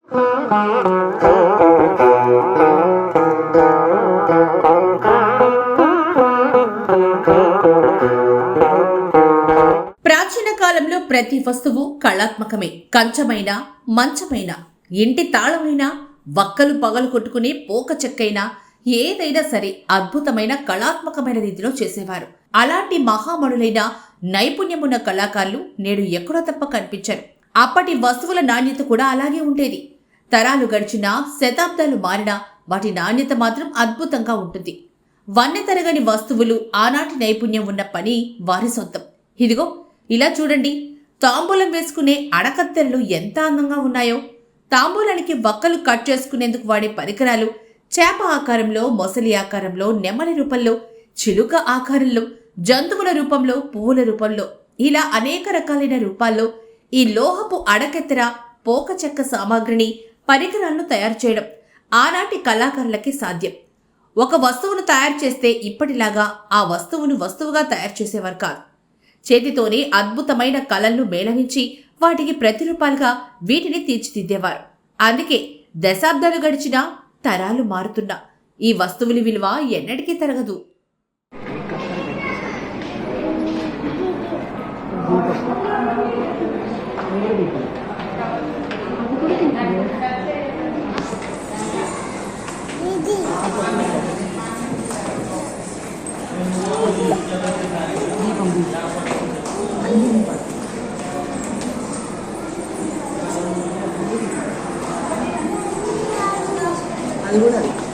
ప్రాచీన కాలంలో ప్రతి వస్తువు కళాత్మకమే. కంచమైన, మంచమైన, ఇంటి తాళమైన, వక్కలు పగలు కొట్టుకునే పోక చెక్కైనా ఏదైనా సరే అద్భుతమైన కళాత్మకమైన రీతిలో చేసేవారు. అలాంటి మహామణులైన నైపుణ్యమున్న కళాకారులు నేడు ఎక్కడో తప్ప కనిపించారు. అప్పటి వస్తువుల నాణ్యత కూడా అలాగే ఉండేది. తరాలు గడిచినా, శతాబ్దాలు మారినా వాటి నాణ్యత మాత్రం అద్భుతంగా ఉంటుంది. వన్నె తరగని వస్తువులు, ఆనాటి నైపుణ్యం ఉన్న పని వారి సొంతం. ఇదిగో ఇలా చూడండి, తాంబూలం వేసుకునే అడకత్తెరలు ఎంత అందంగా ఉన్నాయో. తాంబూలానికి వక్కలు కట్ చేసుకునేందుకు వాడే పరికరాలు చేప ఆకారంలో, మొసలి ఆకారంలో, నెమలి రూపంలో, చిలుక ఆకారంలో, జంతువుల రూపంలో, పువ్వుల రూపంలో, ఇలా అనేక రకాలైన రూపాల్లో ఈ లోహపు అడకెత్తెర, పోక చెక్క సామాగ్రిని, పరికరాలను తయారు చేయడం ఆనాటి కళాకారులకి సాధ్యం. ఒక వస్తువును తయారు చేస్తే ఇప్పటిలాగా ఆ వస్తువును వస్తువుగా తయారు చేసేవారు కాదు. చేతితోనే అద్భుతమైన కళలను మేళవించి వాటికి ప్రతిరూపాలుగా వీటిని తీర్చిదిద్దేవారు. అందుకే దశాబ్దాలు గడిచినా, తరాలు మారుతున్నా ఈ వస్తువుల విలువ ఎన్నటికీ తరగదు. అది కూడా